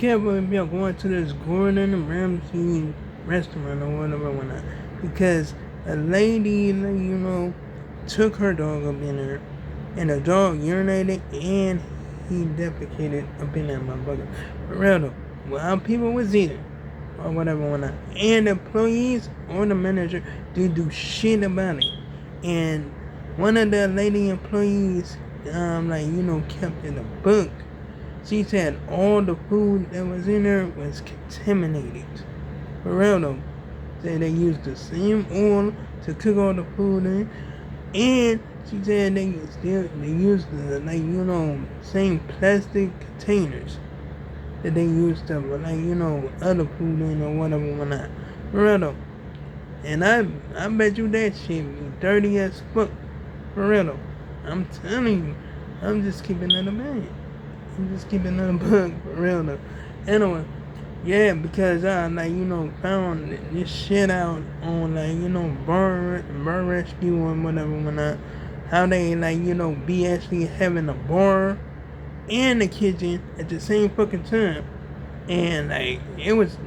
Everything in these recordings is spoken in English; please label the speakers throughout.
Speaker 1: careful if y'all going to this Gordon Ramsay restaurant or whatever. Because a lady, took her dog up in there, and the dog urinated and he defecated up in that motherfucker. For real though, while people was eating or whatever. And the employees or the manager didn't do shit about it. And one of the lady employees, kept in a book. She said all the food that was in there was contaminated. For real though. Said they used the same oil to cook all the food in. And she said they used the same plastic containers that they used to other food in or whatever. For real though. And I bet you that shit be dirty as fuck. For real though. I'm telling you. I'm just keeping it a man. I'm just keeping it a bug. For real though. Anyway. Yeah, because I found this shit out on bar rescue and whatever. How they be actually having a bar and a kitchen at the same fucking time. And it was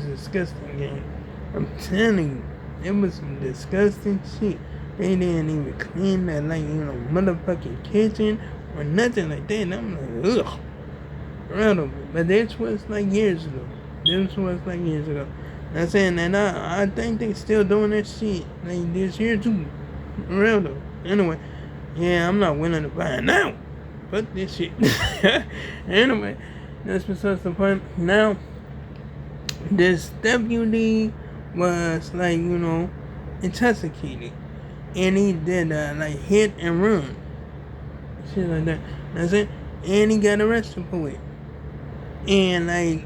Speaker 1: disgusting, gang. I'm telling you. It was some disgusting shit. They didn't even clean that motherfucking kitchen or nothing like that. And I'm like, ugh. Random. But this was years ago. I'm saying, and I think they still doing that shit this year too. Random. Anyway, yeah, I'm not willing to buy it now. Fuck this shit. Anyway, that's besides the point. Now, this deputy was intoxicated, and he did hit and run, shit like that. That's it. And he got arrested for it. And they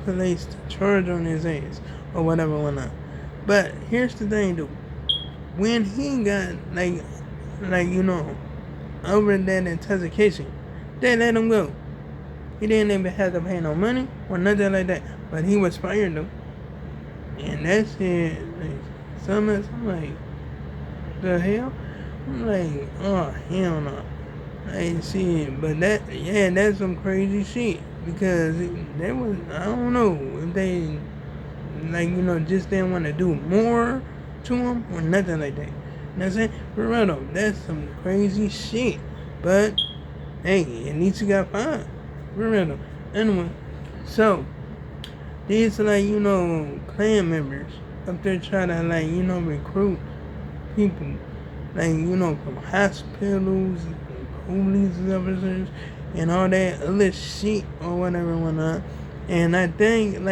Speaker 1: placed a charge on his ass or whatever. But here's the thing, though. When he got over that intoxication, they let him go. He didn't even have to pay no money or nothing like that. But he was fired though. And that shit, I'm like, the hell? I'm like, oh hell no. Shit, but that's some crazy shit. Because they was, I don't know if they just didn't want to do more to him or nothing like that. You know what I'm saying? For real though, that's some crazy shit. But hey, at least he got fined. For real though. Anyway, so these clan members up there trying to recruit people from hospitals, police officers, and all that other shit or whatever. And I think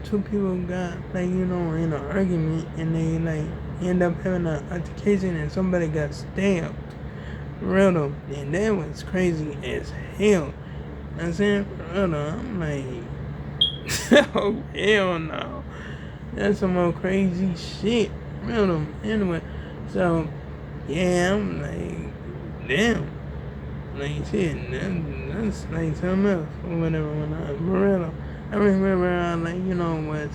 Speaker 1: two people got in an argument, and they end up having an altercation, and somebody got stabbed. For real though. And that was crazy as hell. You know what I'm saying? For real though. I'm like, oh hell no. That's some more crazy shit. For real though. Anyway, so yeah, I'm like, damn. Shit, that's something else or whatever. I remember was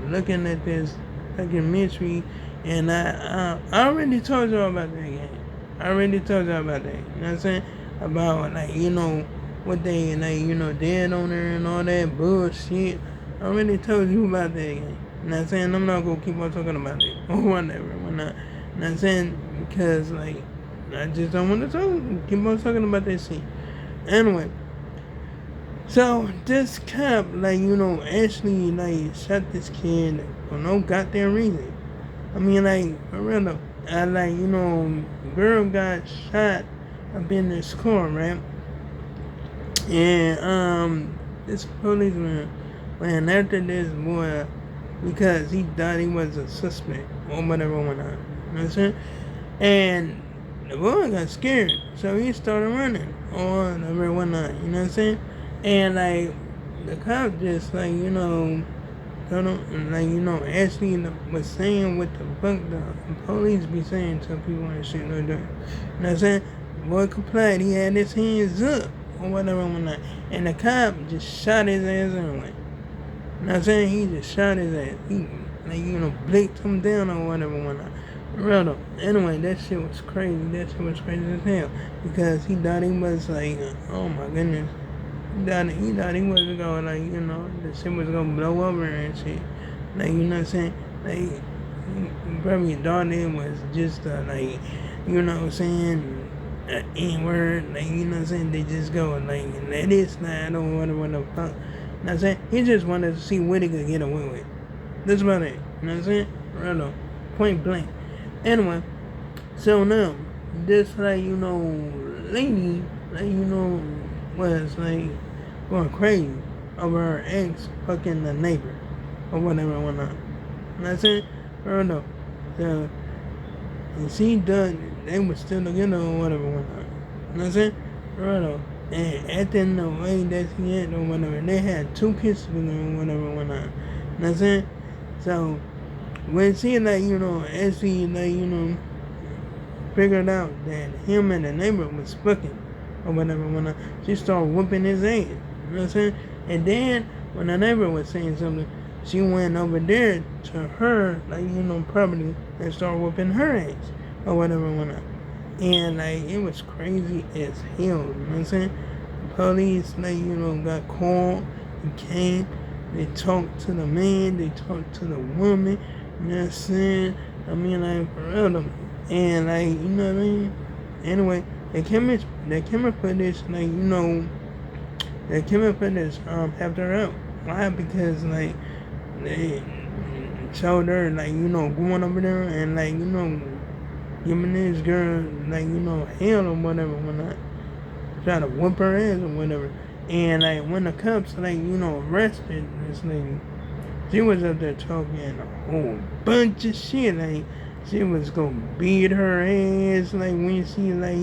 Speaker 1: looking at this documentary, and I already told y'all about that game. I already told y'all about that. You know what I'm saying? About what they did on there and all that bullshit. I already told you about that game. You know what I'm saying? I'm not gonna keep on talking about it or whatever. You know what I'm saying? Because I just don't want to keep on talking about that shit. Anyway, so this cop, actually, shot this kid for no goddamn reason. I mean, for real though. Girl got shot up in this car, right? And, this policeman went after this boy because he thought he was a suspect or whatever went on. You know what I'm saying? And the boy got scared, so he started running or whatnot, you know what I'm saying? And the cop just told him, actually was saying what the fuck the police be saying to people and shit like that. You know what I'm saying? The boy complied, he had his hands up or whatever whatnot. And the cop just shot his ass anyway. You know what I'm saying? He just shot his ass. He blinked him down or whatever whatnot. Real though. Anyway, that shit was crazy. That shit was crazy as hell. Because he thought he was oh my goodness, He thought he wasn't going, like, the shit was gonna blow over and shit. Like, you know what I'm saying? Like, probably thought it was just, like, you know what I'm saying, an N-word. Like, you know what I'm saying? They just go, like, let it slide or whatever the fuck. You know what I'm saying? He just wanted to see what he could get away with. That's about it. You know what I'm saying? Right on. Point blank. Anyway, so now, this, like, lady, like, was, like, going crazy over her ex fucking the neighbor or whatever and whatnot. You know what I'm saying? Right on. So, and she done, they were still together or whatever and whatnot. You know what I'm saying? Right on. And acting the way that she had or whatever. They had 2 kids with her or whatever and whatnot. You know what I'm saying? So, when she, like, actually, like, figured out that him and the neighbor was fucking or whatever, when she started whooping his ass. You know what I'm saying? And then, when the neighbor was saying something, she went over there to her, like, property and started whooping her ass or whatever, and, like, it was crazy as hell. You know what I'm saying? The police, like, got called and came. They talked to the man, they talked to the woman, you know what I'm saying? I mean, like, for real, and, like, you know what I mean? Anyway, the camera footage, like, the camera footage helped her out. Why? Because, like, they showed her, like, going over there and, like, giving this girl, like, hell or whatever, try to whoop her ass or whatever. And, like, when the cops, like, arrested this lady, she was up there talking a whole bunch of shit. Like, she was gonna beat her ass, like, when she, like,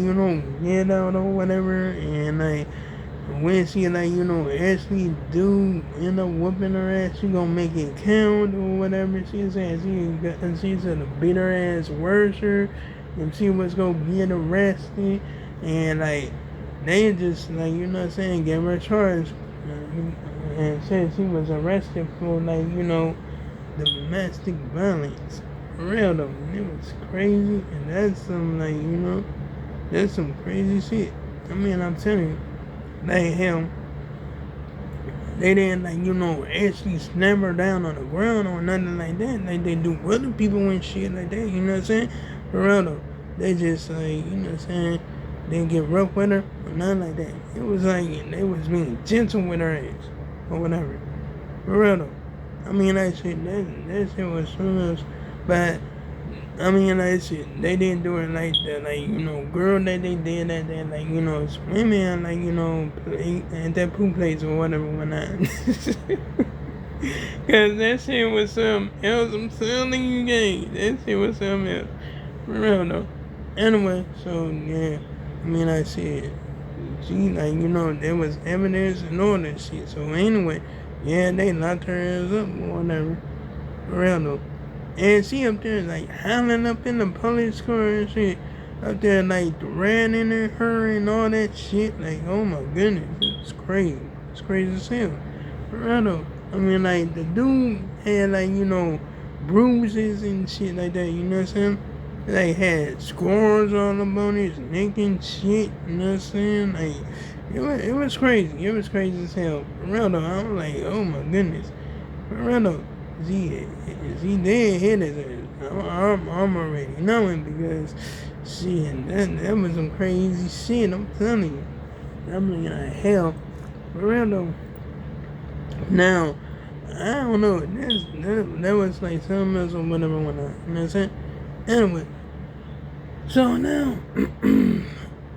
Speaker 1: get out or whatever. And, like, when she, like, actually do end up whooping her ass, she gonna make it count or whatever. She said she's gonna beat her ass worse, and she was gonna get arrested. And, like, they just, like, gave her a charge and said she was arrested for, like, domestic violence. For real though, it was crazy, and that's some, like, that's some crazy shit. I mean, I'm telling you, like, hell, they didn't, like, actually snap her down on the ground or nothing like that, like they do other people and shit like that, you know what I'm saying? For real though, they just, like, you know what I'm saying, didn't get rough with her or nothing like that. It was like they was being gentle with her ass or whatever. For real though. I mean, that shit was something else. But I mean, that shit, they didn't do it like that, like, girl that they did that, like, swimming, like, at that pool place or whatever, whatnot. Cause that shit was something else. I'm telling you, guys, that shit was something else. For real though. Anyway, so yeah. I mean, I said, she, like, there was evidence and all that shit. So anyway, yeah, they locked her ass up or whatever. For real though. And she up there, like, howling up in the police car and shit. Up there, like, threatening her and all that shit. Like, oh my goodness, it's crazy. It's crazy as hell. For real though. I mean, like, the dude had, like, bruises and shit like that, you know what I'm saying? Like, had scars all up on his neck and shit, you know what I'm saying? Like, it was crazy. It was crazy as hell. For real though, I was like, oh my goodness. For real though, he did hit his ass. I'm already knowing because, shit, that was some crazy shit, I'm telling you. I'm like, hell. For real though. Now, I don't know, that was like something else or whatever, you know what I'm saying? Anyway, so now,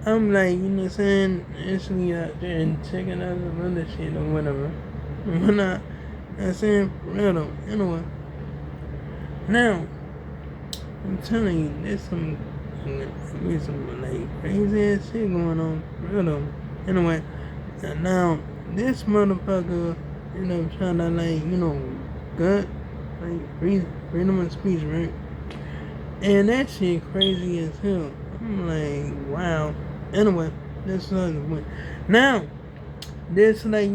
Speaker 1: I'm like, you know what I'm saying, actually out there and checking out some other shit or whatever. When I'm saying, for real though, anyway. Now, I'm telling you, there's some like crazy ass shit going on, for real though. Anyway, and now, this motherfucker, trying to, like, gut, like, freedom of speech, right? And that shit crazy as hell. I'm like, wow. Anyway, that's another point. Now, this, like,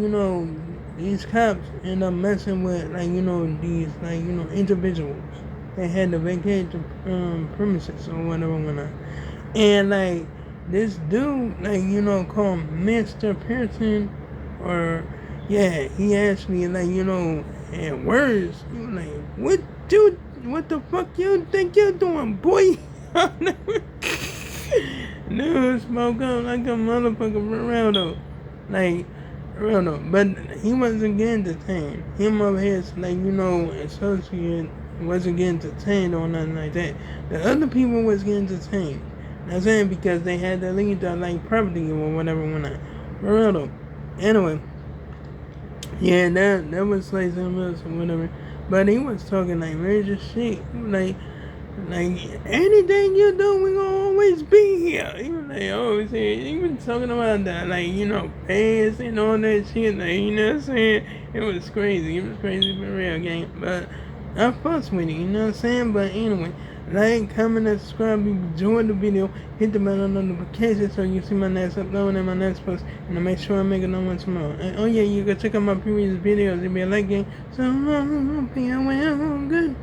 Speaker 1: these cops end up messing with, like, these, like, individuals. They had to vacate the premises or whatever. And, like, this dude, like, called Mr. Pearson, or yeah, he actually like, you know, in words, he was like, what the fuck you think you're doing, boy? Dude spoke up like a motherfucker for real though. Like, real though. But he wasn't getting detained. Him over here, like, you know, associate wasn't getting detained or nothing like that. The other people was getting detained. I'm saying because they had to leave their like property or whatever when I for real though. Anyway, yeah, that was like something else or whatever. But he was talking like major shit. Like anything you do, we gonna always be here. He was like, oh, he was talking about that, like, you know, pants and all that shit. Like, you know what I'm saying? It was crazy. It was crazy for real, gang. But I fucks with it, you know what I'm saying? But anyway, like, comment, and subscribe. If you enjoyed the video, hit the bell on notifications so you see my next upload and my next post. And to make sure I make another one tomorrow. And oh yeah, you can check out my previous videos. It'll be a like game. So, be well, good.